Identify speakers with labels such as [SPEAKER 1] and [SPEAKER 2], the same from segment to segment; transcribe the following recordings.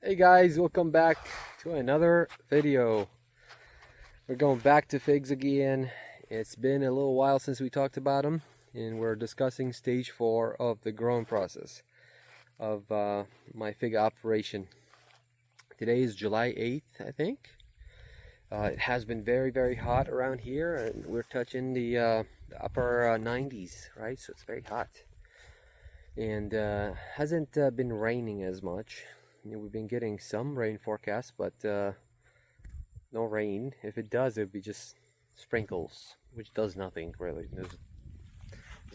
[SPEAKER 1] Hey guys, welcome back to another video. We're going back to figs again. It's been a little while since we talked about them, and we're discussing stage 4 of the growing process of my fig operation. Today is July 8th, I think. It has been very hot around here, and we're touching the upper 90s, right? So it's very hot. And hasn't been raining as much. We've been getting some rain forecasts, but no rain. If it does, it would be just sprinkles, which does nothing really. As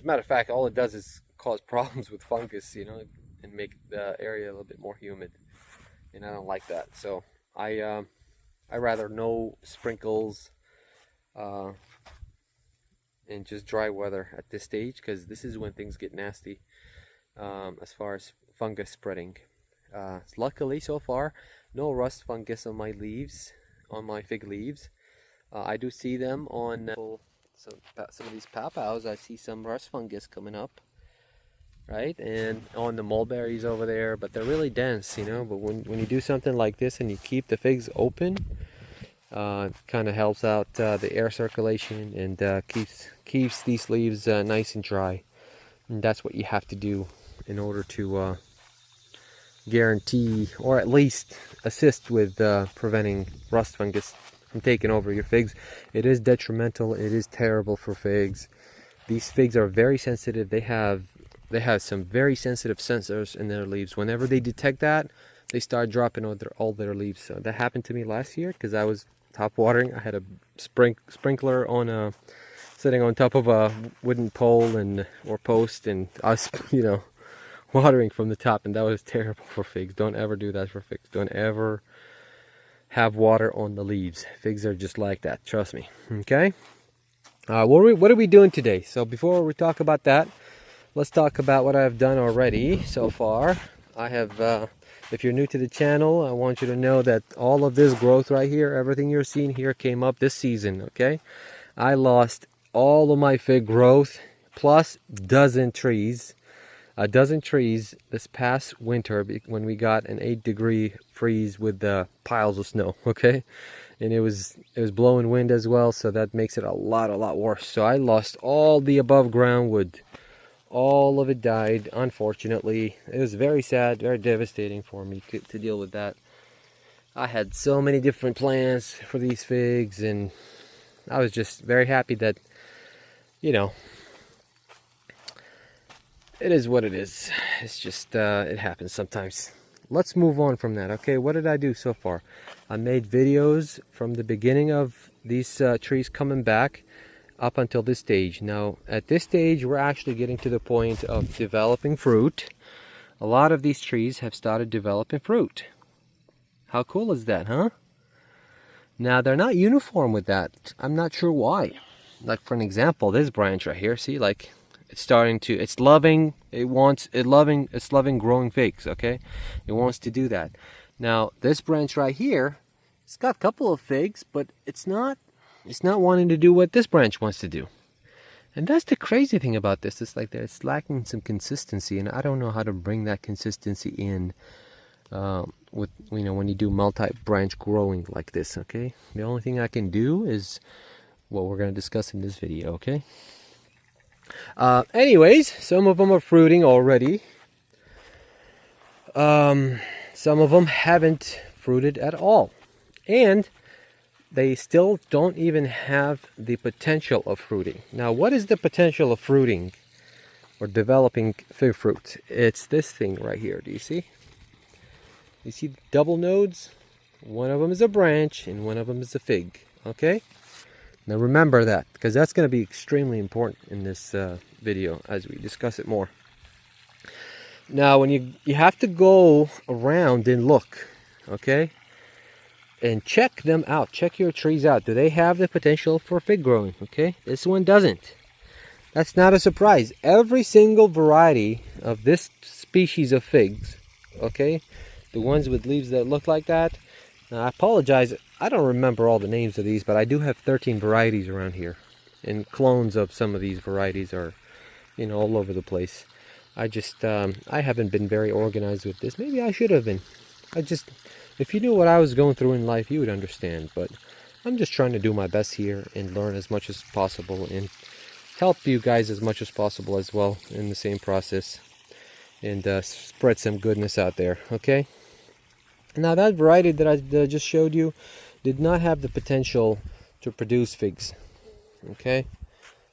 [SPEAKER 1] a matter of fact, all it does is cause problems with fungus, and make the area a little bit more humid. And I don't like that. So I rather no sprinkles and just dry weather at this stage, because this is when things get nasty as far as fungus spreading. Luckily so far, no rust fungus on my leaves, on my fig leaves. I do see them on some of these papaws. I see some rust fungus coming up, right? And on the mulberries over there, but they're really dense, But when you do something like this and you keep the figs open, it kind of helps out the air circulation and keeps these leaves nice and dry. And that's what you have to do in order to guarantee, or at least assist with preventing rust fungus from taking over your figs. It is detrimental. It is terrible for figs. These figs are very sensitive. They have some very sensitive sensors in their leaves. Whenever they detect that, they start dropping all their leaves. So that happened to me last year because I was top watering. I had a sprinkler on sitting on top of a wooden pole or post, and I was watering from the top, and that was terrible for figs. Don't ever do that for figs. Don't ever have water on the leaves. Figs are just like that, trust me. Okay, what are we doing today? So before we talk about that, let's talk about what I've done already so far. I have if you're new to the channel, I want you to know that all of this growth right here, everything you're seeing here, came up this season. Okay, I lost all of my fig growth plus a dozen trees this past winter when we got an 8-degree freeze with the piles of snow. Okay, and it was blowing wind as well, so that makes it a lot worse. So I lost all the above ground wood. All of it died, unfortunately. It was very sad, very devastating for me to deal with that. I had so many different plans for these figs, and I was just very happy that it is what it is. It's just, it happens sometimes. Let's move on from that. Okay, what did I do so far? I made videos from the beginning of these trees coming back up until this stage. Now, at this stage, we're actually getting to the point of developing fruit. A lot of these trees have started developing fruit. How cool is that, huh? Now, they're not uniform with that. I'm not sure why. Like, for an example, this branch right here, see, like, it's loving growing figs. Okay, it wants to do that. Now this branch right here, it's got a couple of figs, but it's not wanting to do what this branch wants to do. And that's the crazy thing about this. It's like it's lacking some consistency, and I don't know how to bring that consistency in with when you do multi-branch growing like this. Okay, the only thing I can do is what we're going to discuss in this video. Okay. Anyways, some of them are fruiting already. Some of them haven't fruited at all. And they still don't even have the potential of fruiting. Now, what is the potential of fruiting or developing fig fruit? It's this thing right here. Do you see? You see the double nodes? One of them is a branch and one of them is a fig. Okay? Now remember that, because that's going to be extremely important in this video as we discuss it more. Now, when you have to go around and look, okay, and check them out. Check your trees out. Do they have the potential for fig growing? Okay, this one doesn't. That's not a surprise. Every single variety of this species of figs, okay, the ones with leaves that look like that. Now, I apologize, I don't remember all the names of these, but I do have 13 varieties around here. And clones of some of these varieties are, all over the place. I haven't been very organized with this. Maybe I should have been. If you knew what I was going through in life, you would understand. But I'm just trying to do my best here and learn as much as possible and help you guys as much as possible as well in the same process, and spread some goodness out there, okay? Now that variety that I just showed you did not have the potential to produce figs, okay?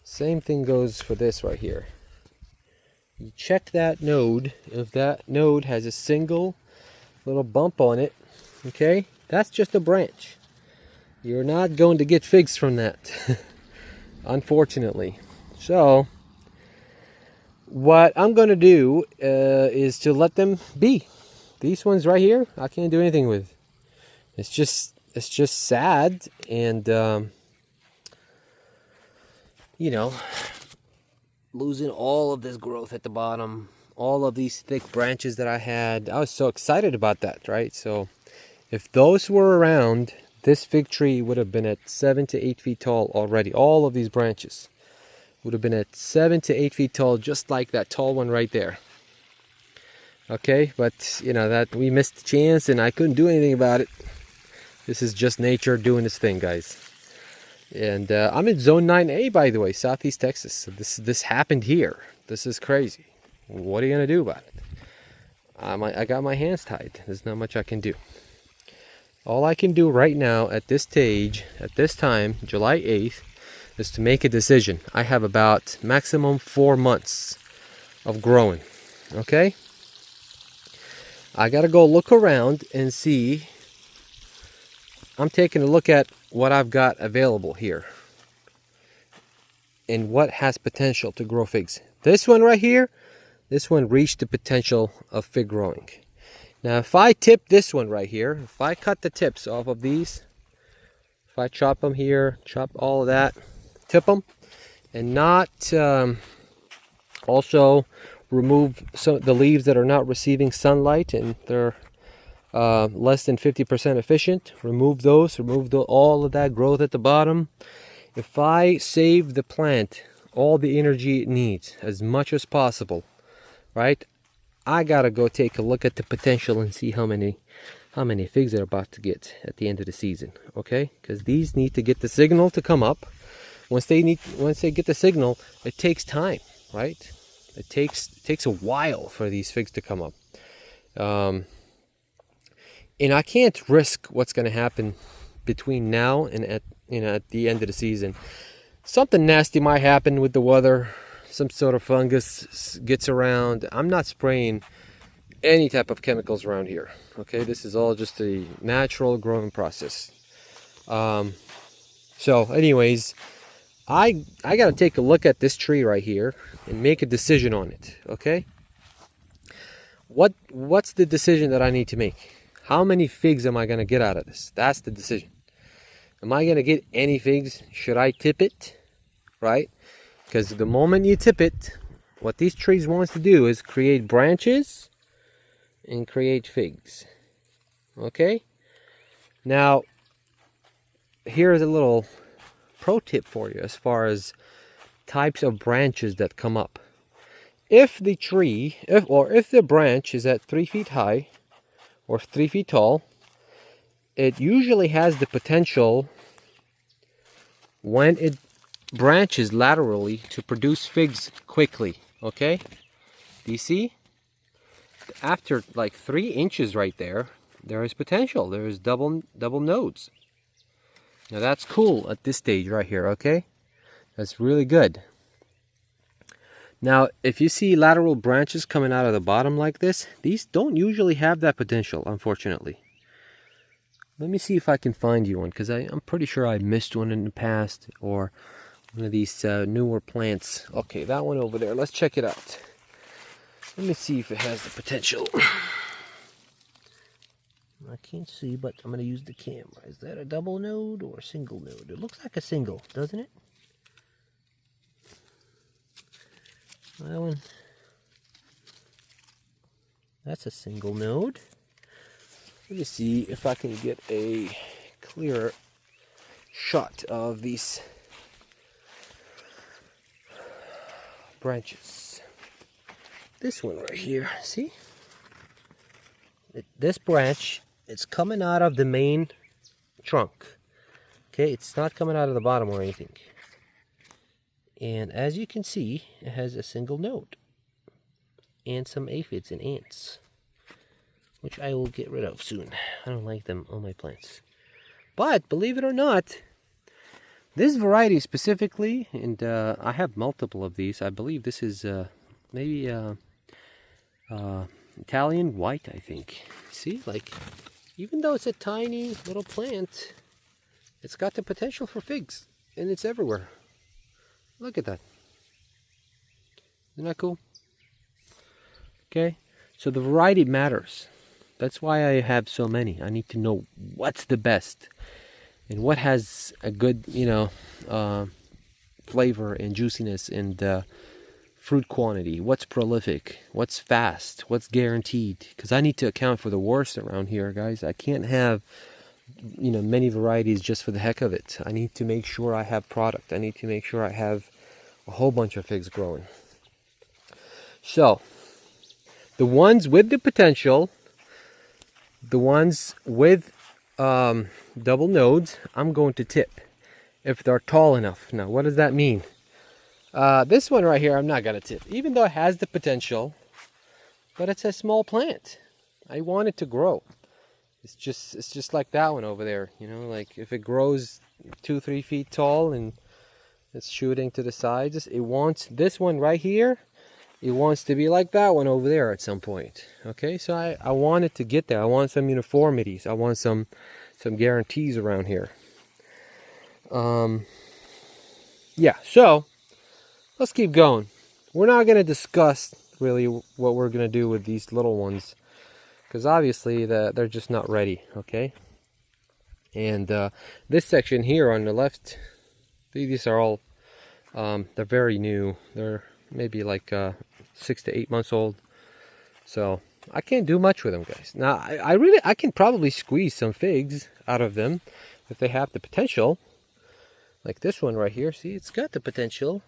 [SPEAKER 1] Same thing goes for this right here. You check that node. If that node has a single little bump on it, okay, that's just a branch. You're not going to get figs from that, unfortunately. So what I'm going to do is to let them be. These ones right here, I can't do anything with. It's just sad, and you know, losing all of this growth at the bottom, all of these thick branches that I had. I was so excited about that, right? So if those were around, this fig tree would have been at 7 to 8 feet tall already. All of these branches would have been at 7 to 8 feet tall, just like that tall one right there. Okay, but you know that we missed the chance and I couldn't do anything about it. This is just nature doing its thing, guys. And I'm in zone 9A, by the way, Southeast Texas. So this happened here. This is crazy. What are you gonna do about it? I got my hands tied. There's not much I can do. All I can do right now at this stage, at this time, July 8th, is to make a decision. I have about maximum 4 months of growing. Okay? I gotta go look around and see. I'm taking a look at what I've got available here and what has potential to grow figs. This one right here, this one reached the potential of fig growing. Now if I tip this one right here, if I cut the tips off of these, if I chop them here, chop all of that, tip them, and not also remove some the leaves that are not receiving sunlight and they're less than 50% efficient, remove those, all of that growth at the bottom. If I save the plant all the energy it needs as much as possible, right, I gotta go take a look at the potential and see how many figs they're about to get at the end of the season. Okay, because these need to get the signal to come up. Once they get the signal, it takes time, right? It takes a while for these figs to come up. And I can't risk what's going to happen between now and at the end of the season. Something nasty might happen with the weather. Some sort of fungus gets around. I'm not spraying any type of chemicals around here. Okay, this is all just a natural growing process. So anyways, I got to take a look at this tree right here and make a decision on it. Okay, what's the decision that I need to make? How many figs am I going to get out of this? That's the decision. Am I going to get any figs? Should I tip it? Right? Because the moment you tip it, what these trees want to do is create branches and create figs. Okay? Now, here's a little pro tip for you as far as types of branches that come up. If the tree, if the branch is at 3 feet high or 3 feet tall, it usually has the potential, when it branches laterally, to produce figs quickly. Okay, do you see? After like 3 inches right there, there is potential. There is double nodes. Now that's cool at this stage right here. Okay, that's really good. Now, if you see lateral branches coming out of the bottom like this, these don't usually have that potential, unfortunately. Let me see if I can find you one, because I'm pretty sure I missed one in the past, or one of these newer plants. Okay, that one over there. Let's check it out. Let me see if it has the potential. I can't see, but I'm going to use the camera. Is that a double node or a single node? It looks like a single, doesn't it? That one, that's a single node. Let me see if I can get a clearer shot of these branches. This one right here, see? this branch, it's coming out of the main trunk. Okay, it's not coming out of the bottom or anything. And as you can see, it has a single node and some aphids and ants, which I will get rid of soon. I don't like them on my plants. But believe it or not, this variety specifically, and I have multiple of these. I believe this is maybe Italian white, I think. See, like, even though it's a tiny little plant, it's got the potential for figs, and it's everywhere. Look at that. Isn't that cool? Okay, so the variety matters. That's why I have so many. I need to know what's the best and what has a good, flavor and juiciness and fruit quantity. What's prolific? What's fast? What's guaranteed? Because I need to account for the worst around here, guys. I can't have, many varieties just for the heck of it. I need to make sure I have product. I need to make sure I have a whole bunch of figs growing. So, the ones with the potential, the ones with double nodes, I'm going to tip if they're tall enough. Now, what does that mean? This one right here, I'm not going to tip, even though it has the potential, but it's a small plant. I want it to grow. It's just like that one over there, like if it grows 2-3 feet tall and it's shooting to the sides, it wants this one right here. It wants to be like that one over there at some point. Okay, so I want it to get there. I want some uniformities. I want some guarantees around here. Yeah, so let's keep going. We're not going to discuss really what we're going to do with these little ones, because obviously they're just not ready. Okay, and this section here on the left, these are all they're very new. They're maybe like 6 to 8 months old, so I can't do much with them, guys. Now I can probably squeeze some figs out of them if they have the potential, like this one right here. See, it's got the potential,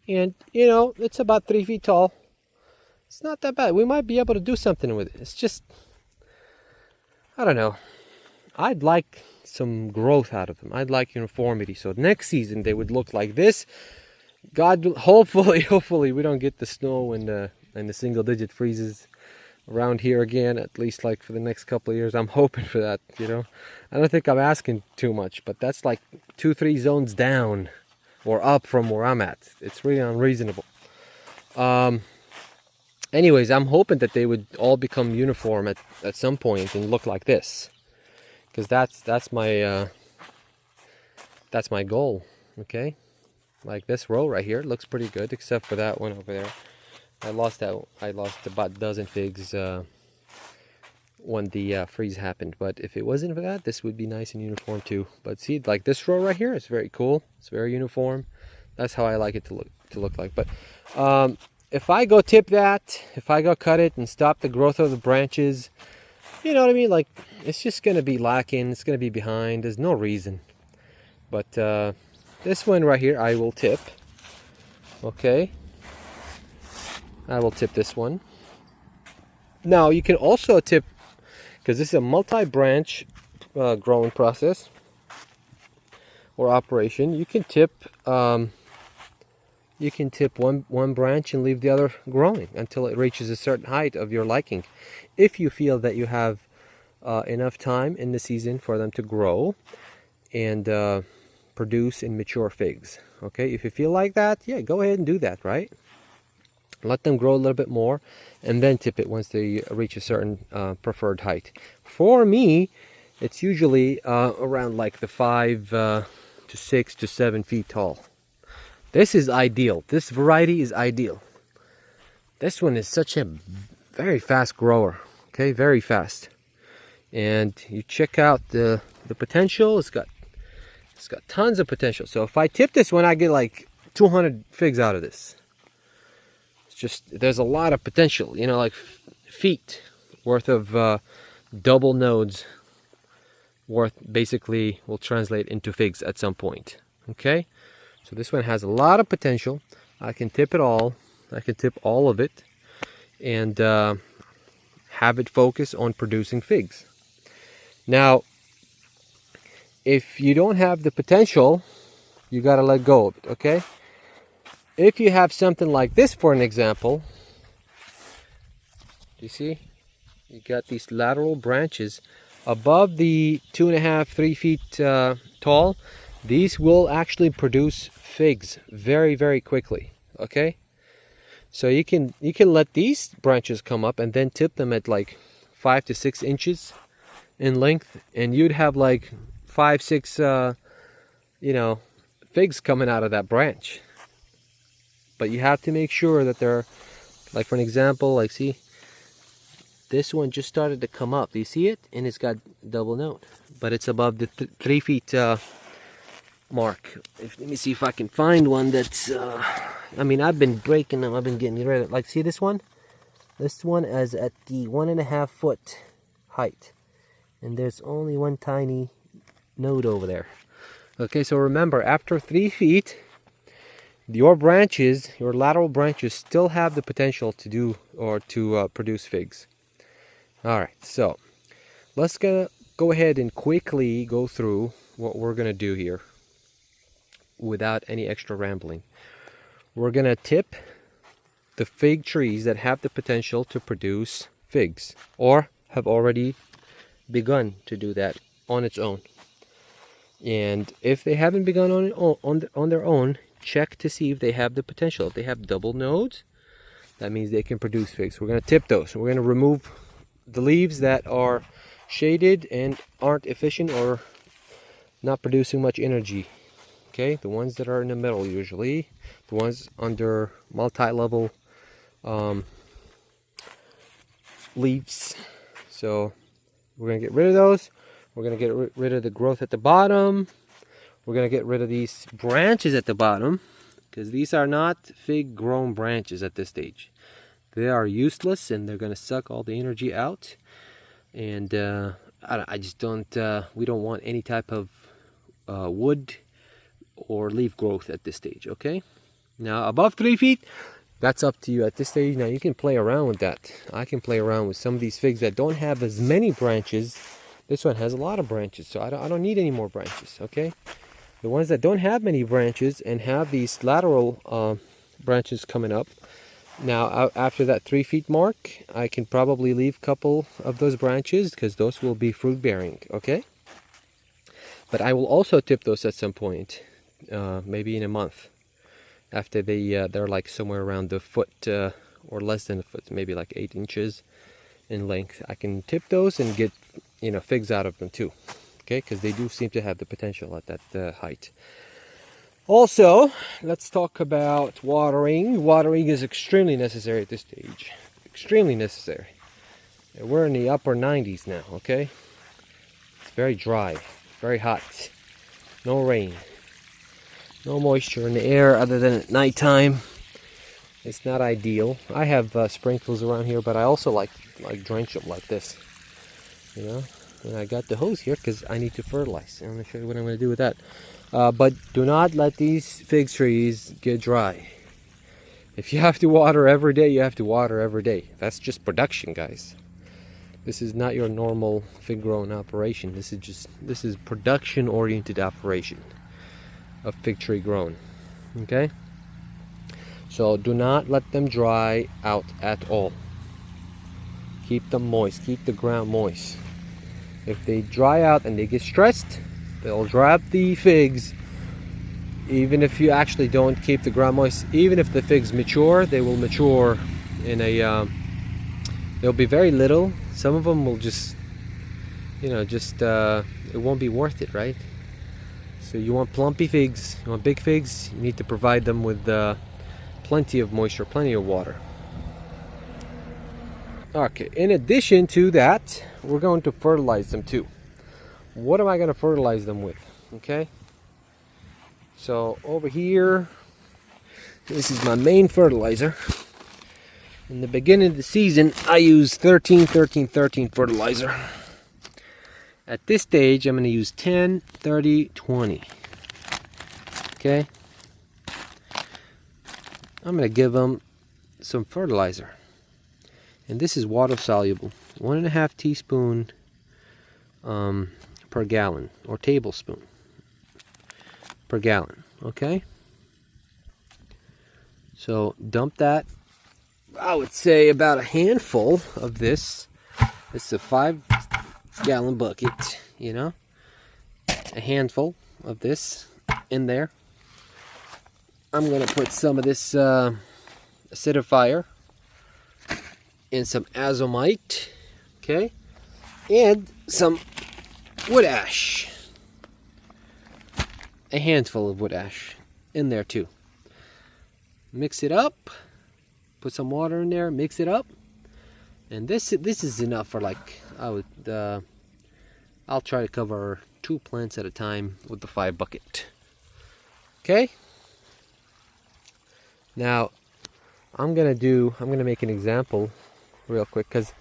[SPEAKER 1] and it's about 3 feet tall. It's not that bad. We might be able to do something with it. It's just, I don't know, I'd like some growth out of them. I'd like uniformity, so next season they would look like this. God, hopefully we don't get the snow and the single-digit freezes around here again, at least like for the next couple of years. I'm hoping for that, I don't think I'm asking too much, but that's like 2-3 zones down or up from where I'm at. It's really unreasonable. Anyways, I'm hoping that they would all become uniform at some point and look like this, because that's my goal. Okay. Like this row right here, it looks pretty good, except for that one over there. I lost about a dozen figs when the freeze happened. But if it wasn't for that, this would be nice and uniform too. But see, like this row right here, it's very cool. It's very uniform. That's how I like it to look like. But if I go tip that, if I go cut it and stop the growth of the branches, you know what I mean? Like, it's just gonna be lacking. It's gonna be behind. There's no reason. But this one right here, I will tip. Okay. I will tip this one. Now, you can also tip, because this is a multi-branch growing process or operation. You can tip one branch and leave the other growing until it reaches a certain height of your liking. If you feel that you have enough time in the season for them to grow and produce and mature figs. Okay, if you feel like that, yeah, go ahead and do that, right? Let them grow a little bit more and then tip it once they reach a certain preferred height. For me, it's usually around like the 5 to 6 to 7 feet tall. This is ideal. This variety is ideal. This one is such a very fast grower. Okay, very fast. And you check out the potential. It's got tons of potential. So if I tip this one, I get like 200 figs out of this. It's just, there's a lot of potential, like feet worth of double nodes worth, basically will translate into figs at some point. Okay, so this one has a lot of potential. I can tip it all. I can tip all of it and have it focus on producing figs. Now, if you don't have the potential, you got to let go of it, okay? If you have something like this, for an example, you see, you got these lateral branches above the 2.5, 3 feet tall. These will actually produce figs very, very quickly, okay? So you can let these branches come up and then tip them at like 5 to 6 inches in length, and you'd have like 5, 6, figs coming out of that branch. But you have to make sure that they're, like for an example, like see, this one just started to come up. Do you see it? And it's got double note, but it's above the 3 feet mark. Let me see if I can find one that's, I mean, I've been breaking them. I've been getting rid of it. Like, see this one? This one is at the 1.5 foot height. And there's only one tiny node over there. Okay, so remember, after 3 feet, your branches, your lateral branches, still have the potential to do or to produce figs. All right, so let's go ahead and quickly go through what we're going to do here without any extra rambling. We're going to tip the fig trees that have the potential to produce figs or have already begun to do that on its own. And if they haven't begun on their own, check to see if they have the potential. If they have double nodes, that means they can produce figs. We're going to tip those. We're going to remove the leaves that are shaded and aren't efficient or not producing much energy. Okay, the ones that are in the middle, usually the ones under multi-level leaves. So we're going to get rid of those. We're going to get rid of the growth at the bottom. We're going to get rid of these branches at the bottom, because these are not fig grown branches at this stage. They are useless and they're going to suck all the energy out. And I just don't, we don't want any type of wood or leaf growth at this stage, okay? Now above 3 feet, that's up to you at this stage. Now you can play around with that. I can play around with some of these figs that don't have as many branches. This one has a lot of branches, so I don't need any more branches, okay? The ones that don't have many branches and have these lateral branches coming up, now after that 3 feet mark, I can probably leave a couple of those branches because those will be fruit bearing, okay? But I will also tip those at some point, maybe in a month, after they're like somewhere around the foot or less than a foot, maybe like 8 inches in length. I can tip those and get, figs out of them too, okay? Because they do seem to have the potential at that height. Also, let's talk about watering. Watering is extremely necessary at this stage. Extremely necessary. We're in the upper 90s now, okay? It's very dry, very hot. No rain. No moisture in the air other than at nighttime. It's not ideal. I have sprinklers around here, but I also like drench them like this. And I got the hose here because I need to fertilize. I'm going to show you what I'm going to do with that. But do not let these fig trees get dry. If you have to water every day, you have to water every day. That's just production, guys. This is not your normal fig growing operation. This is production oriented operation of fig tree grown. Okay? So do not let them dry out at all. Keep them moist. Keep the ground moist. If they dry out and they get stressed, they'll dry up the figs. Even if you actually don't keep the ground moist, even if the figs mature, they will mature in a they'll be very little. Some of them will just it won't be worth it, right? So you want plumpy figs, you want big figs, you need to provide them with plenty of moisture, plenty of water. Okay, in addition to that, we're going to fertilize them too. What am I going to fertilize them with? Okay, so over here, this is my main fertilizer. In the beginning of the season, I use 13-13-13 fertilizer. At this stage, I'm going to use 10-30-20. Okay, I'm going to give them some fertilizer. And this is water soluble. 1.5 teaspoon per gallon, or tablespoon per gallon. Okay, so dump that. I would say about a handful of this. It's a 5-gallon bucket, you know, a handful of this in there. I'm gonna put some of this acidifier and some azomite, okay, and some wood ash. A handful of wood ash in there too. Mix it up. Put some water in there. Mix it up. And this is enough for, like, I'll try to cover 2 plants at a time with the 5 bucket. Okay. Now I'm gonna make an example real quick, because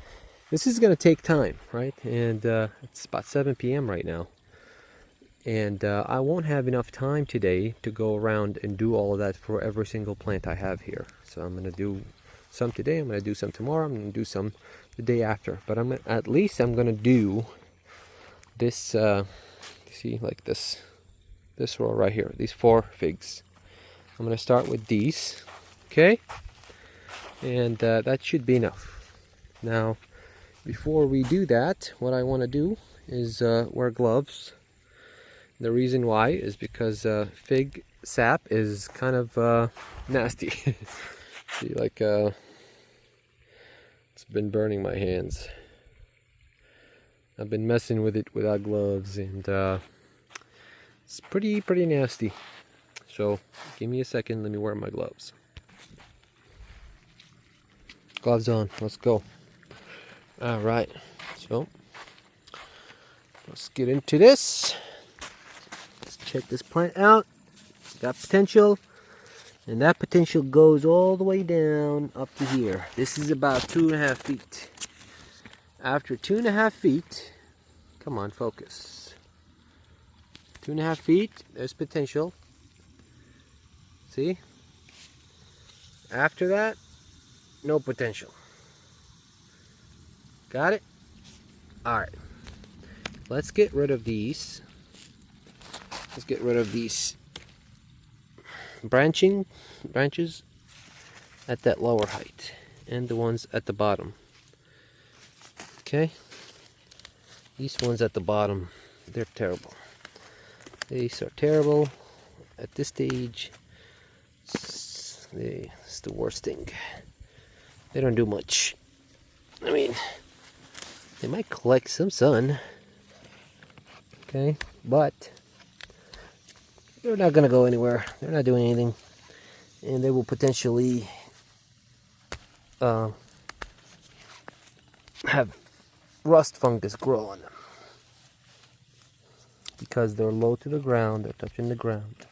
[SPEAKER 1] this is gonna take time, right? And it's about 7 p.m. right now. And I won't have enough time today to go around and do all of that for every single plant I have here. So I'm going to do some today, I'm going to do some tomorrow, I'm going to do some the day after. But at least I'm going to do this, see, like this row right here, these 4 figs. I'm going to start with these, okay? And that should be enough. Now, before we do that, what I want to do is wear gloves. The reason why is because fig sap is kind of nasty. See, like it's been burning my hands. I've been messing with it without gloves, and it's pretty nasty. So give me a second, let me wear my gloves. Gloves on, let's go. All right, so let's get into this. Check this plant out. It's got potential, and that potential goes all the way down up to here. This is about 2.5 feet. After 2.5 feet, come on, focus. 2.5 feet, there's potential. See? After that, no potential. Got it? Alright. Let's get rid of these. Let's get rid of these branches at that lower height and the ones at the bottom. Okay, these ones at the bottom, they're terrible. These are terrible at this stage. It's the worst thing. They don't do much. I mean, they might collect some sun, okay, but they're not going to go anywhere. They're not doing anything. And they will potentially have rust fungus grow on them. Because they're low to the ground, they're touching the ground.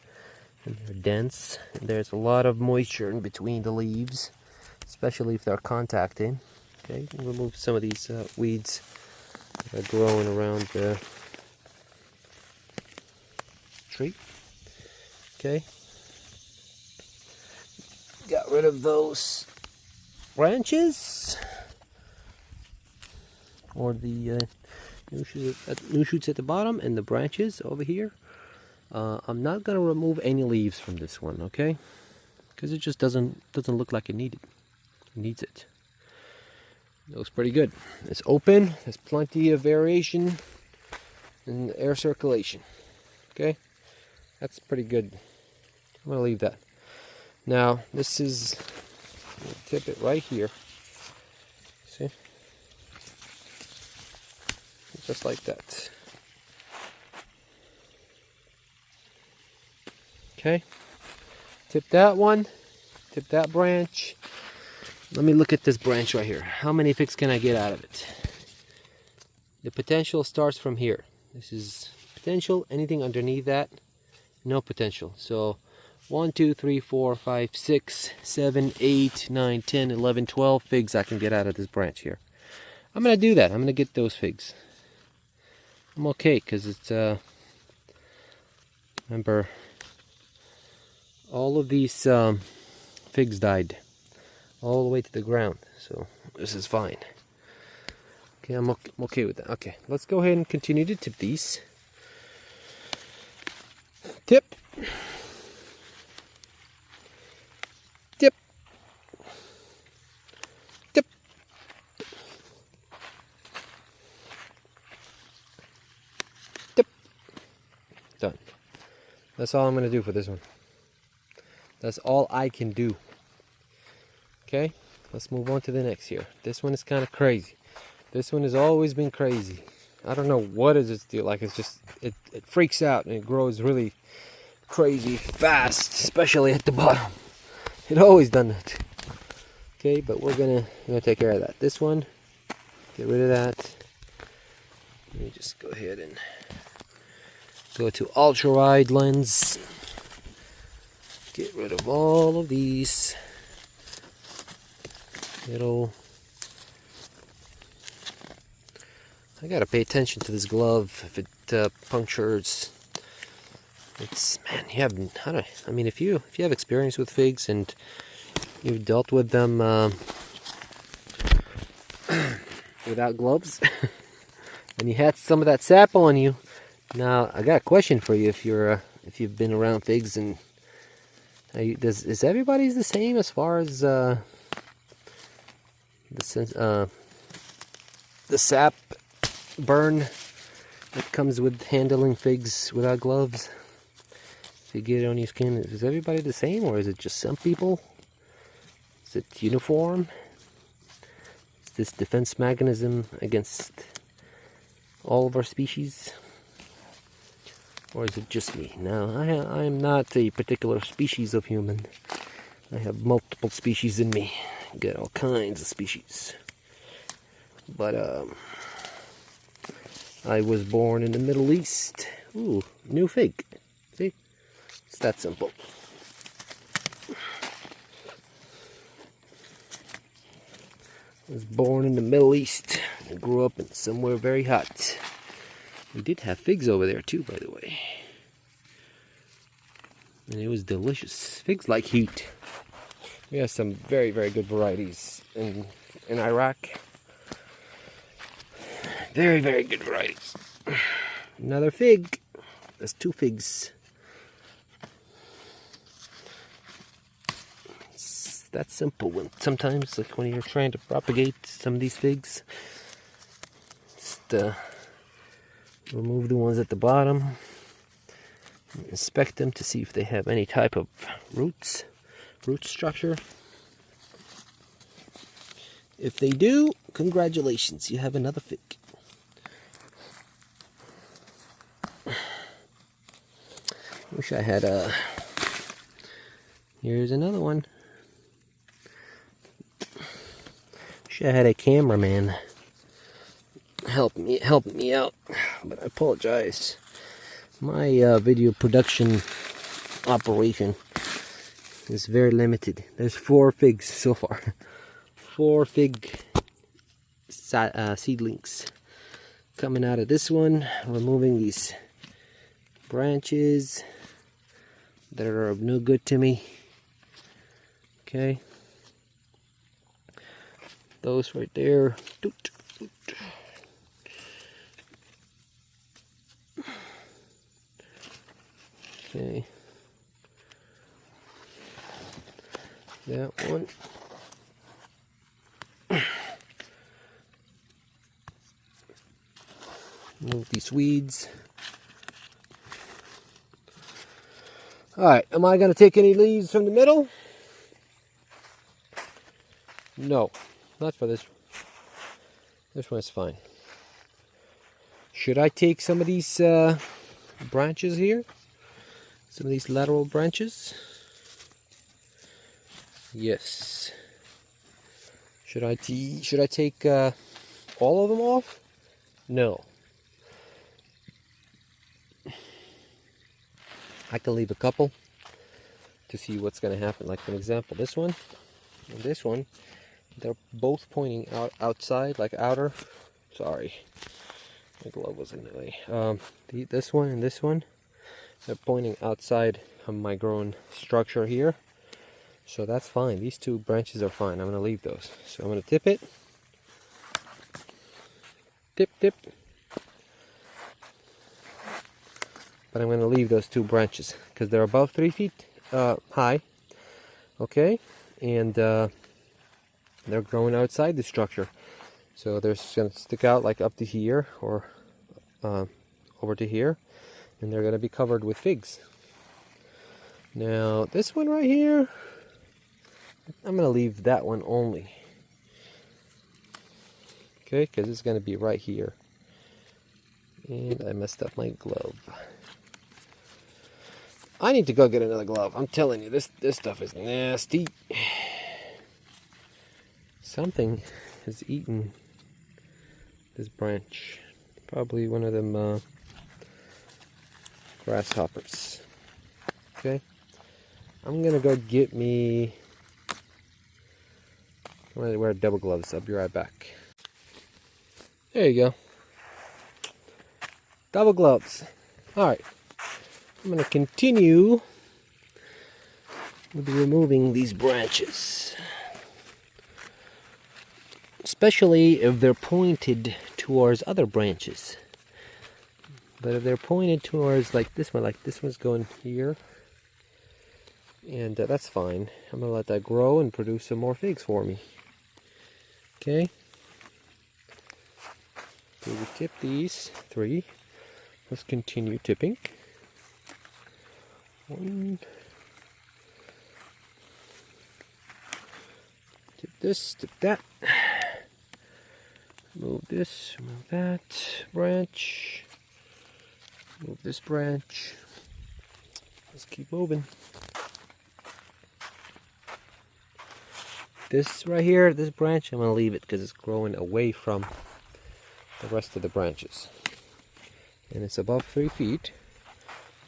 [SPEAKER 1] And they're dense. And there's a lot of moisture in between the leaves. Especially if they're contacting. Okay, remove some of these weeds that are growing around the tree. Okay, got rid of those branches, or the new shoots at the bottom, and the branches over here. I'm not gonna remove any leaves from this one, okay? Because it just doesn't look like it needs it. It looks pretty good. It's open. There's plenty of variation in air circulation. Okay, that's pretty good. I'm gonna leave that. Now this is, tip it right here. See, just like that. Okay, tip that one, tip that branch. Let me look at this branch right here. How many figs can I get out of it? The potential starts from here. This is potential. Anything underneath that, no potential. So 1, 2, 3, 4, 5, 6, 7, 8, 9, 10, 11, 12 figs I can get out of this branch here. I'm going to do that. I'm going to get those figs. I'm okay, because it's, remember, all of these figs died all the way to the ground. So this is fine. Okay, I'm okay with that. Okay, let's go ahead and continue to tip these. Tip. Tip. Tip. Tip. Done. That's all I'm going to do for this one. That's all I can do. Okay, let's move on to the next here. This one is kind of crazy. This one has always been crazy. I don't know what is its deal. Like, it's just, it freaks out and it grows really crazy fast, especially at the bottom. It always done that. Okay, but we're gonna take care of that. This one, get rid of that. Let me just go ahead and go to ultra wide lens. Get rid of all of these little. I gotta pay attention to this glove. If it punctures, it's, man. You have, I mean, if you have experience with figs and you've dealt with them without gloves, and you had some of that sap on you. Now I got a question for you. If you've been around figs, and is everybody's the same as far as the sap burn that comes with handling figs without gloves? If you get it on your skin, is everybody the same, or is it just some people? Is it uniform? Is this defense mechanism against all of our species? Or is it just me? Now, I am not a particular species of human. I have multiple species in me. Get all kinds of species. But, I was born in the Middle East. Ooh, new fig. See? It's that simple. I was born in the Middle East. I grew up in somewhere very hot. We did have figs over there too, by the way. And it was delicious. Figs like heat. We have some very, very good varieties in Iraq. Very, very good varieties. Another fig. That's two figs. It's that simple. When sometimes, like when you're trying to propagate some of these figs, just remove the ones at the bottom. Inspect them to see if they have any type of root structure. If they do, congratulations, you have another fig. Wish I had a. Here's another one. Wish I had a cameraman help me out, but I apologize. My video production operation is very limited. There's 4 figs so far. 4 fig seedlings coming out of this one. Removing these branches that are of no good to me. Okay. Those right there. Doot, doot. Okay. That one. Move these weeds. Alright, am I going to take any leaves from the middle? No, not for this one. This one's fine. Should I take some of these branches here? Some of these lateral branches? Yes. Should I take all of them off? No. I can leave a couple to see what's going to happen. Like, for example, this one and this one, they're both pointing outside, like outer. Sorry, my glove was in the way. This one and this one, they're pointing outside of my grown structure here. So that's fine. These 2 branches are fine. I'm going to leave those. So I'm going to tip it. tip. But I'm going to leave those 2 branches because they're above 3 feet high. Okay, and they're growing outside the structure. So they're just going to stick out like up to here or over to here, and they're going to be covered with figs. Now this one right here, I'm going to leave that one only. Okay, because it's going to be right here. And I messed up my glove. I need to go get another glove. I'm telling you, this stuff is nasty. Something has eaten this branch. Probably one of them grasshoppers. Okay. I'm gonna go get me. I'm gonna wear double gloves. I'll be right back. There you go. Double gloves. Alright. I'm gonna continue with removing these branches. Especially if they're pointed towards other branches. But if they're pointed towards like this one's going here, and that's fine. I'm gonna let that grow and produce some more figs for me. Okay. So we tip these 3. Let's continue tipping. 1. Tip this, tip that. Move this, move that branch. Move this branch. Let's keep moving. This right here, this branch, I'm going to leave it because it's growing away from the rest of the branches. And it's above 3 feet,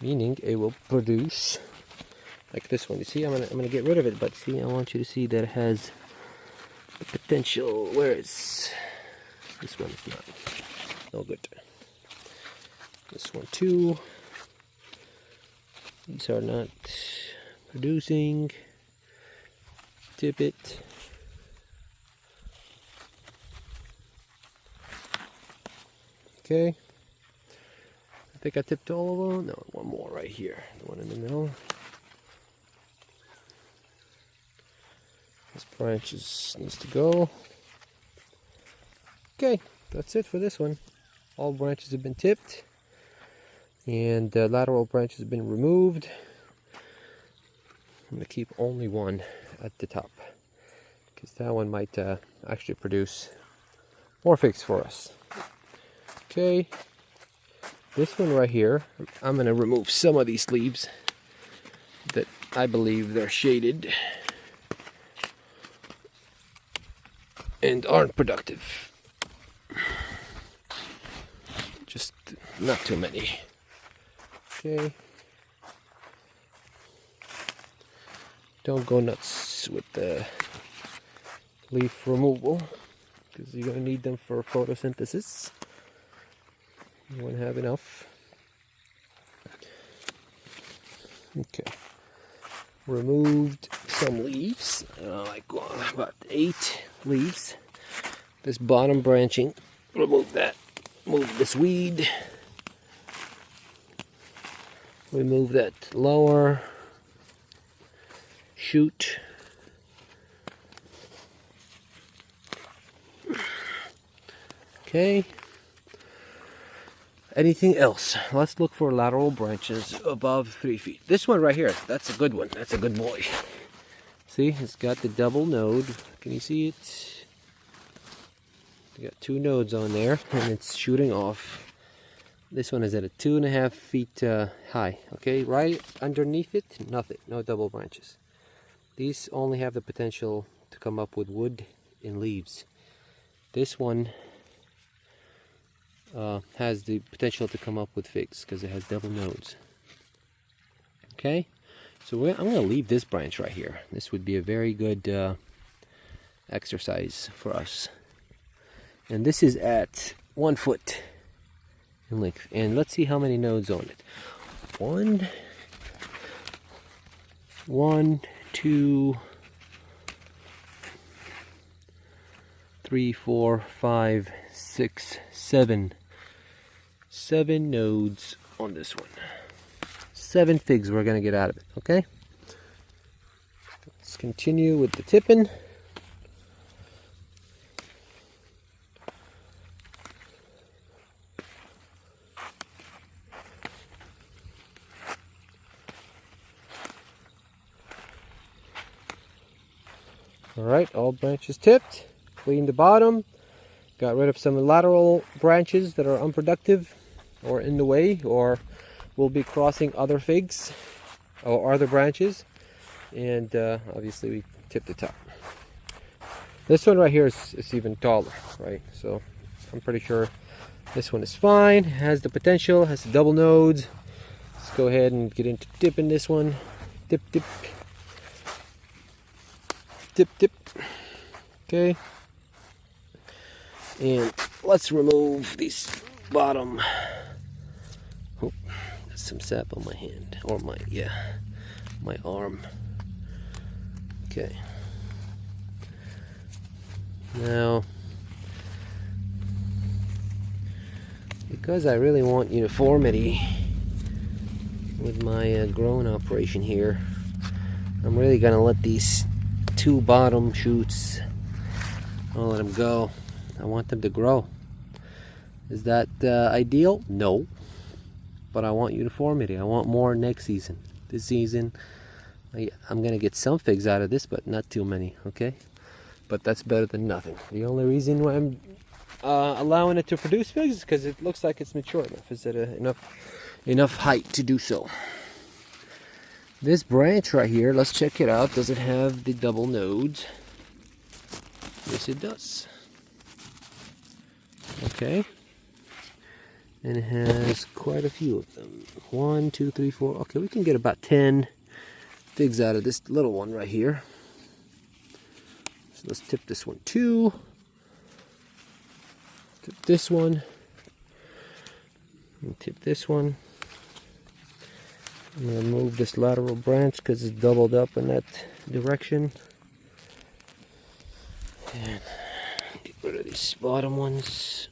[SPEAKER 1] meaning it will produce like this one. You see, I'm gonna get rid of it, but see, I want you to see that it has the potential. Where is this one? Is not. No good. This one too. These are not producing. Tip it. Okay. I think I tipped all of them. No, one more right here. The one in the middle. This branch needs to go. Okay, that's it for this one. All branches have been tipped, and the lateral branches have been removed. I'm going to keep only one at the top, because that one might actually produce more figs for us. Okay, this one right here, I'm going to remove some of these leaves that I believe they're shaded and aren't productive. Just not too many. Okay. Don't go nuts with the leaf removal, because you're going to need them for photosynthesis. You won't have enough. Okay. Removed some leaves, like about 8 leaves. This bottom branching, remove that. Move this weed. Remove that lower shoot. Okay. Anything else? Let's look for lateral branches above 3 feet. This one right here, that's a good one. That's a good boy. See, it's got the double node. Can you see it? You got 2 nodes on there, and it's shooting off. This one is at a 2.5 feet high. Okay, right underneath it, nothing. No double branches. These only have the potential to come up with wood and leaves. This one has the potential to come up with figs because it has double nodes. Okay, so I'm going to leave this branch right here. This would be a very good exercise for us. And this is at 1 foot in length. And let's see how many nodes on it. 1, 2, 3, 4, 5, 6, 7. 7 nodes on this one. 7 figs we're going to get out of it, okay? Let's continue with the tipping. Alright, all branches tipped. Cleaned the bottom. Got rid of some lateral branches that are unproductive or in the way, or will be crossing other figs or other branches. And obviously we tipped the top. This one right here is even taller, right? So I'm pretty sure this one is fine. Has the potential, has the double nodes. Let's go ahead and get into tipping this one. Tip, tip. Tip, tip. Okay. And let's remove these bottom. Oh, there's some sap on my hand, or my arm. Okay. Now, because I really want uniformity with my growing operation here, I'm really gonna let these 2 bottom shoots, I'll let them go. I want them to grow. Is that ideal? No. But I want uniformity. I want more next season. This season, I'm going to get some figs out of this, but not too many, okay? But that's better than nothing. The only reason why I'm allowing it to produce figs is because it looks like it's mature enough. Is it enough height to do so? This branch right here, let's check it out. Does it have the double nodes? Yes, it does. Okay. And it has quite a few of them. 1, 2, 3, 4. Okay, we can get about 10 figs out of this little one right here. So let's tip this one too. Tip this one. And tip this one. I'm going to move this lateral branch because it's doubled up in that direction. And get rid of these bottom ones.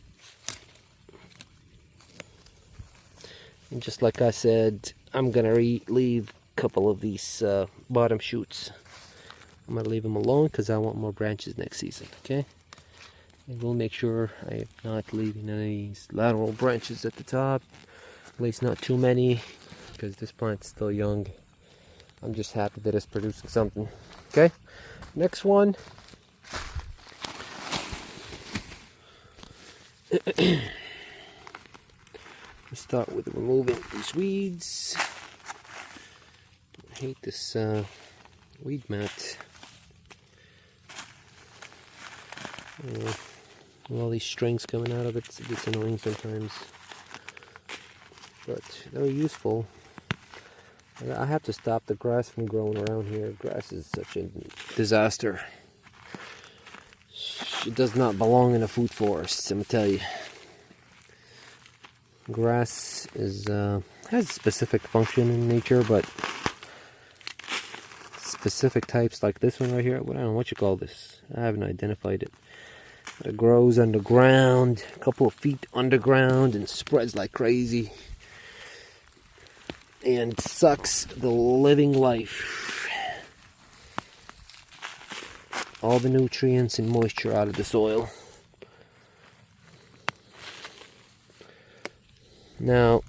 [SPEAKER 1] And just like I said, I'm going to leave a couple of these bottom shoots. I'm going to leave them alone because I want more branches next season, okay? And we'll make sure I am not leaving any of these lateral branches at the top. At least not too many, because this plant's still young. I'm just happy that it's producing something. Okay, next one. Let's start with removing these weeds. I hate this weed mat. With all these strings coming out of it, it gets annoying sometimes. But they're useful. I have to stop the grass from growing around here. Grass is such a disaster. It does not belong in a food forest, I'm gonna tell you. Grass is has a specific function in nature, but specific types like this one right here, I don't know what you call this. I haven't identified it. But it grows underground, a couple of feet underground, and spreads like crazy. And sucks the living life, all the nutrients and moisture out of the soil. Now,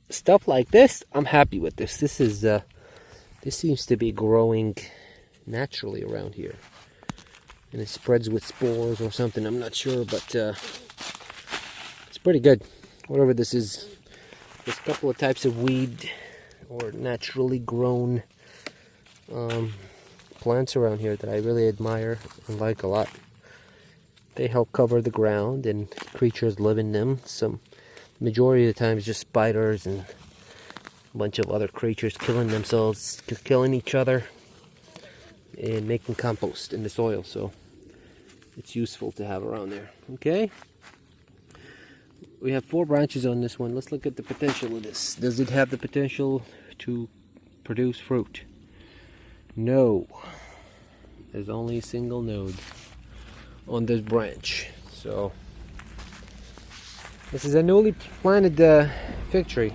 [SPEAKER 1] stuff like this, I'm happy with this. This is this seems to be growing naturally around here, and it spreads with spores or something. I'm not sure, but it's pretty good. Whatever this is. There's a couple of types of weed or naturally grown plants around here that I really admire and like a lot. They help cover the ground and creatures live in them. Some majority of the time it's just spiders and a bunch of other creatures killing themselves, killing each other, and making compost in the soil. So it's useful to have around there. Okay. We have 4 branches on this one. Let's look at the potential of this. Does it have the potential to produce fruit? No. There's only a single node on this branch. So This is a newly planted fig tree.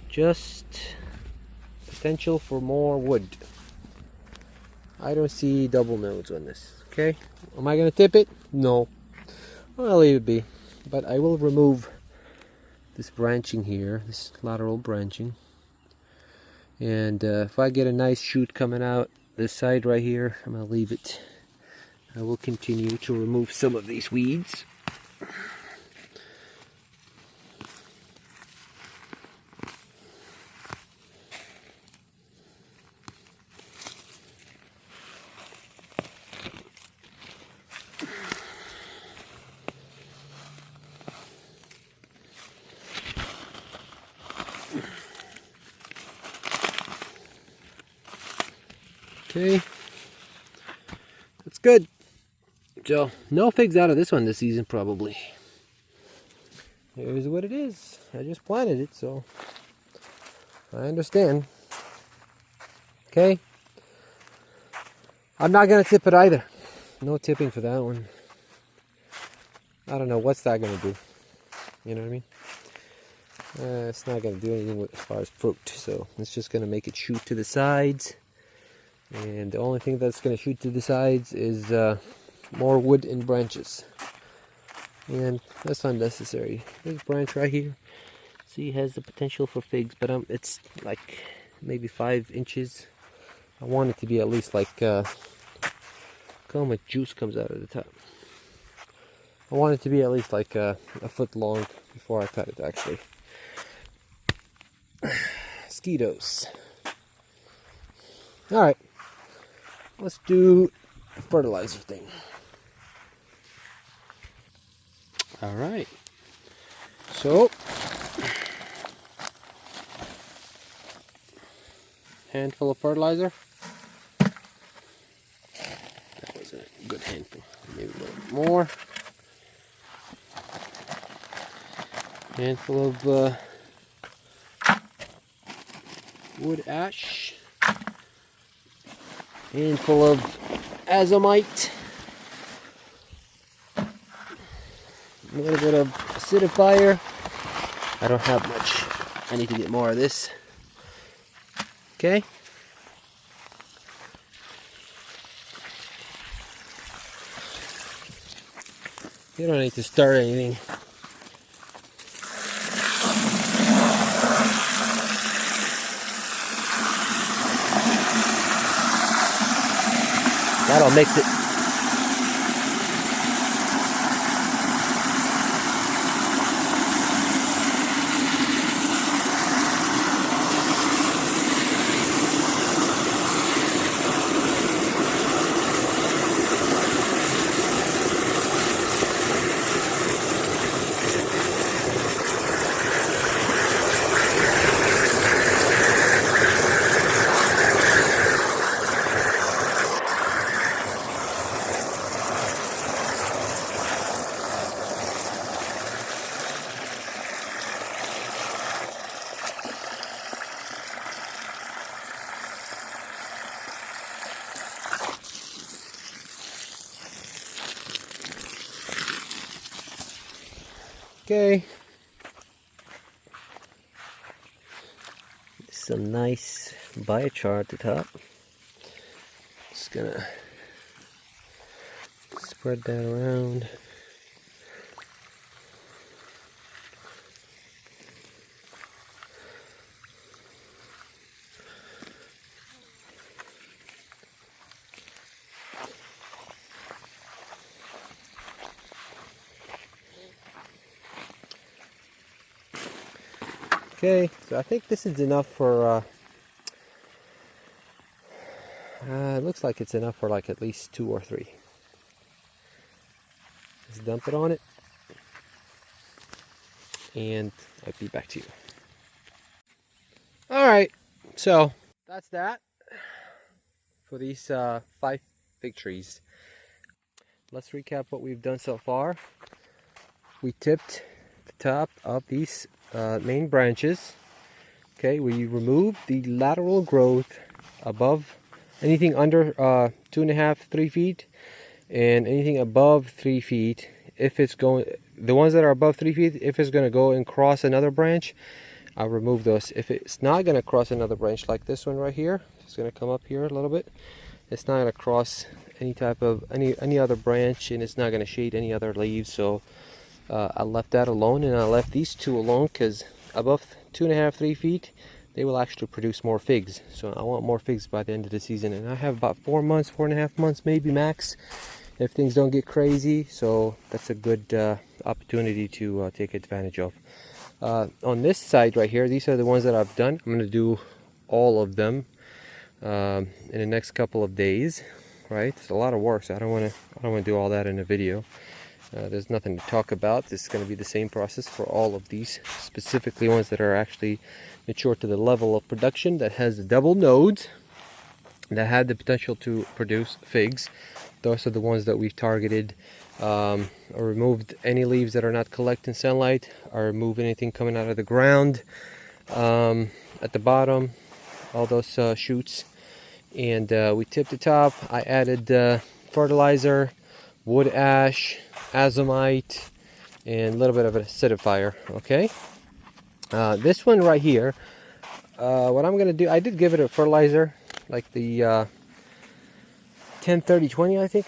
[SPEAKER 1] Just potential for more wood. I don't see double nodes on this. Okay, am I gonna tip it? No, I'll leave it be. But I will remove this branching here, this lateral branching. And if I get a nice shoot coming out this side right here, I'm gonna leave it. I will continue to remove some of these weeds. Okay, that's good. So, no figs out of this one this season, probably. Here's what it is. I just planted it, so I understand. Okay. I'm not going to tip it either. No tipping for that one. I don't know. What's that going to do? You know what I mean? It's not going to do anything with, as far as fruit. So, it's just going to make it shoot to the sides. And the only thing that's going to shoot to the sides is more wood and branches. And that's unnecessary. This branch right here, see, has the potential for figs, but it's like maybe 5 inches. I want it to be at least like, look how much juice comes out of the top. I want it to be at least like a foot long before I cut it, actually. Mosquitoes. Alright. Let's do the fertilizer thing. Alright. So, handful of fertilizer. That was a good handful. Maybe a little more. Handful of wood ash. Handful of azomite. A little bit of acidifier. I don't have much. I need to get more of this. Okay. You don't need to stir anything. That'll mix it. Okay. Some nice biochar at the top. Just gonna spread that around. Okay, so I think this is enough for, it looks like it's enough for like at least 2 or 3. Let's dump it on it, and I'll be back to you. Alright, so that's that for these 5 fig trees. Let's recap what we've done so far. We tipped the top of these main branches. Okay, we removed the lateral growth above anything under 2.5, 3 feet, and anything above 3 feet. If it's going, the ones that are above 3 feet, if it's going to go and cross another branch, I'll remove those. If it's not going to cross another branch like this one right here, it's going to come up here a little bit. It's not going to cross any type of any other branch, and it's not going to shade any other leaves. So I left that alone, and I left these two alone because above 2.5, 3 feet, they will actually produce more figs. So I want more figs by the end of the season, and I have about 4 months, 4.5 months maybe max, if things don't get crazy. So that's a good opportunity to take advantage of. On this side right here, these are the ones that I've done. I'm going to do all of them in the next couple of days. Right, it's a lot of work, so I don't want to do all that in a video. There's nothing to talk about. This is going to be the same process for all of these, specifically ones that are actually mature to the level of production, that has the double nodes, that had the potential to produce figs. Those are the ones that we've targeted. Or removed any leaves that are not collecting sunlight, or remove anything coming out of the ground at the bottom, all those shoots. And we tipped the top. I added fertilizer, wood ash, azomite, and a little bit of an acidifier. Okay, this one right here, what I'm gonna do, I did give it a fertilizer, like the 10-30-20, I think,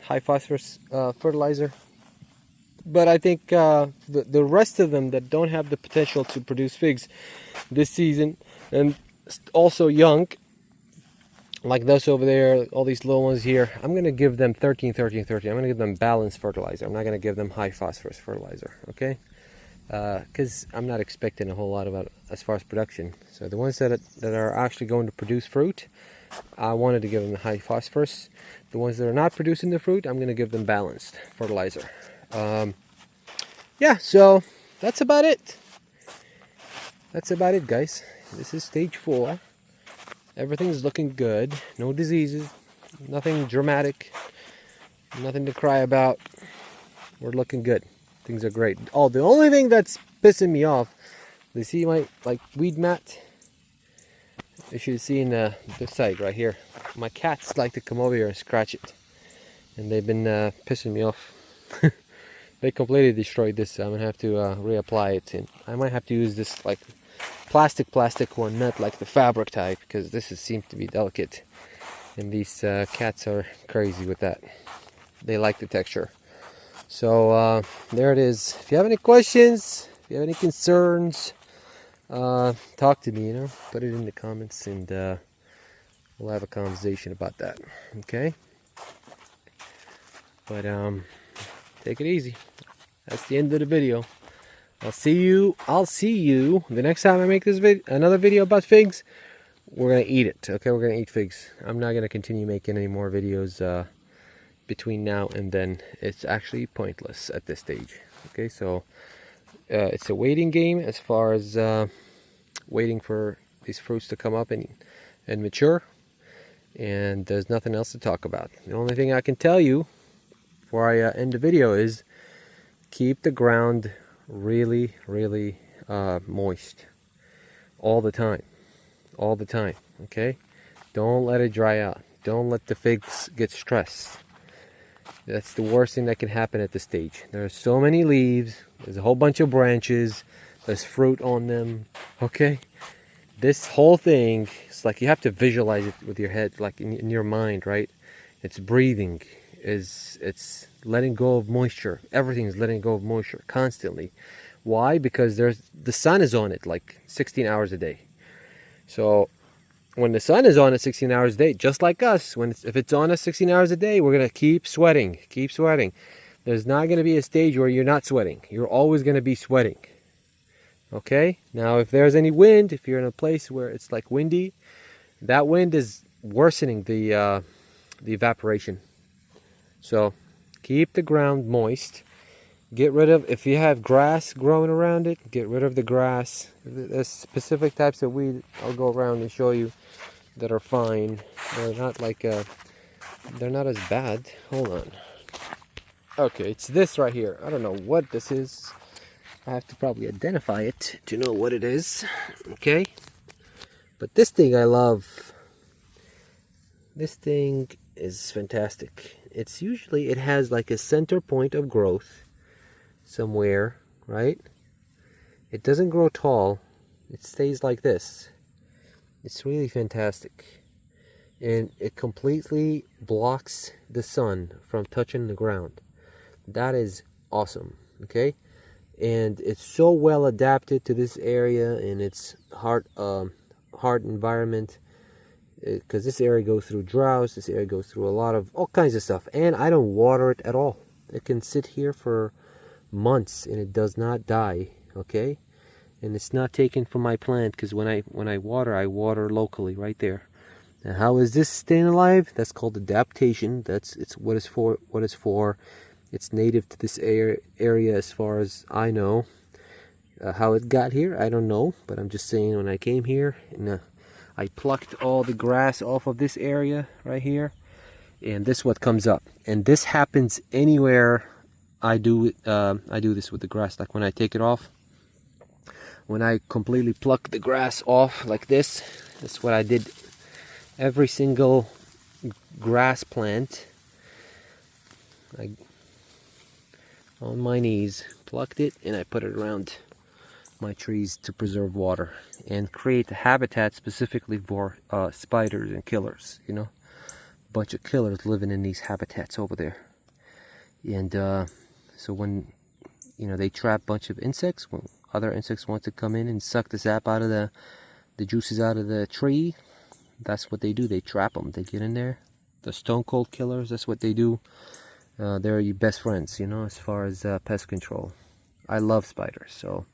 [SPEAKER 1] high phosphorus fertilizer. But I think the rest of them that don't have the potential to produce figs this season, and also young, like those over there, all these little ones here, I'm going to give them 13-13-13. I'm going to give them balanced fertilizer. I'm not going to give them high phosphorus fertilizer, okay? Because I'm not expecting a whole lot about as far as production. So the ones that are actually going to produce fruit, I wanted to give them the high phosphorus. The ones that are not producing the fruit, I'm going to give them balanced fertilizer. Yeah, so that's about it. That's about it, guys. This is stage 4. Everything's looking good. No diseases, nothing dramatic, nothing to cry about. We're looking good. Things are great. Oh, the only thing that's pissing me off, you see my weed mat? You should see in this side right here. My cats like to come over here and scratch it, and they've been pissing me off. They completely destroyed this, so I'm gonna have to reapply it, and I might have to use this like plastic one, not like the fabric type, because this seems to be delicate, and these cats are crazy with that. They like the texture. So there it is. If you have any questions, if you have any concerns, talk to me, put it in the comments, and we'll have a conversation about that. Okay, but take it easy. That's the end of the video. I'll see you the next time I make this another video about figs. We're gonna eat it. Okay, we're gonna eat figs. I'm not gonna continue making any more videos between now and then. It's actually pointless at this stage. Okay, so it's a waiting game as far as waiting for these fruits to come up and mature, and there's nothing else to talk about. The only thing I can tell you before I end the video is keep the ground really moist all the time, okay? Don't let it dry out. Don't let the figs get stressed. That's the worst thing that can happen at this stage. There are so many leaves, there's a whole bunch of branches, there's fruit on them, okay? This whole thing, it's like you have to visualize it with your head, like in your mind, right? It's breathing, it's letting go of moisture. Everything's letting go of moisture constantly. Why? Because the sun is on it like 16 hours a day. So when the sun is on it 16 hours a day, just like us, if it's on us 16 hours a day, we're going to keep sweating. There's not going to be a stage where you're not sweating. You're always going to be sweating. Okay? Now, if there's any wind, if you're in a place where it's like windy, that wind is worsening the evaporation. So keep the ground moist. Get rid of, if you have grass growing around it, get rid of the grass. There's specific types of weed I'll go around and show you that are fine. They're not like they're not as bad. Hold on. Okay, it's this right here. I don't know what this is. I have to probably identify it to know what it is. Okay, but this thing I love. This thing is fantastic. It has like a center point of growth. somewhere, right? It doesn't grow tall. It stays like this. It's really fantastic. And it completely blocks the sun from touching the ground. That is awesome, okay? And it's so well adapted to this area and its hard environment, because this area goes through droughts, this area goes through a lot of all kinds of stuff, and I don't water it at all. It can sit here for months and it does not die, okay? And it's not taken from my plant, because when I water locally right there. Now, how is this staying alive? That's called adaptation. It's what it's for. It's native to this area as far as I know. How it got here, I don't know, but I'm just saying, when I came here and I plucked all the grass off of this area right here, and this is what comes up. And this happens anywhere I do this with the grass. Like when I take it off, when I completely pluck the grass off like this, that's what I did. Every single grass plant, I on my knees plucked it and I put it around my trees to preserve water and create a habitat specifically for spiders and killers. You know, a bunch of killers living in these habitats over there. And so when they trap a bunch of insects, when other insects want to come in and suck the sap out of the juices out of the tree, that's what they do. They trap them. They get in there. The stone cold killers, that's what they do. They're your best friends, as far as pest control. I love spiders, so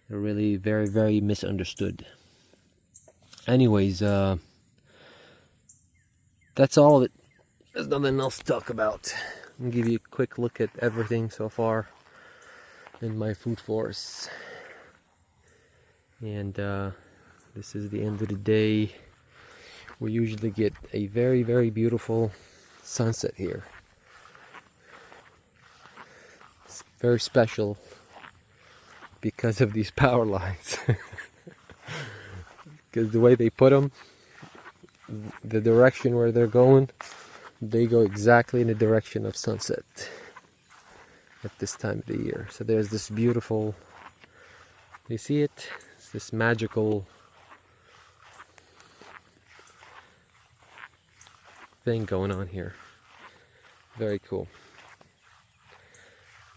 [SPEAKER 1] they're really very, very misunderstood. Anyways, that's all of it. There's nothing else to talk about. I'll give you a quick look at everything so far in my food forests. And this is the end of the day. We usually get a very, very beautiful sunset here. It's very special because of these power lines. Because the way they put them, the direction where they're going, they go exactly in the direction of sunset at this time of the year. So there's this beautiful, you see it? It's this magical thing going on here. Very cool.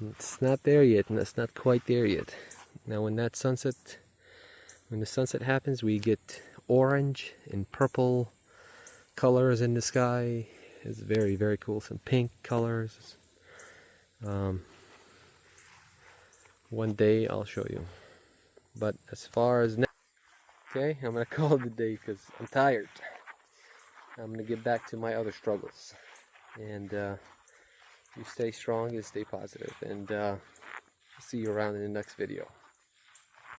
[SPEAKER 1] It's not there yet, and it's not quite there yet. Now when the sunset happens, we get orange and purple colors in the sky. It's very, very cool. Some pink colors. One day I'll show you. But as far as now, okay, I'm gonna call it a day because I'm tired. I'm gonna get back to my other struggles. And you stay strong and stay positive. And see you around in the next video.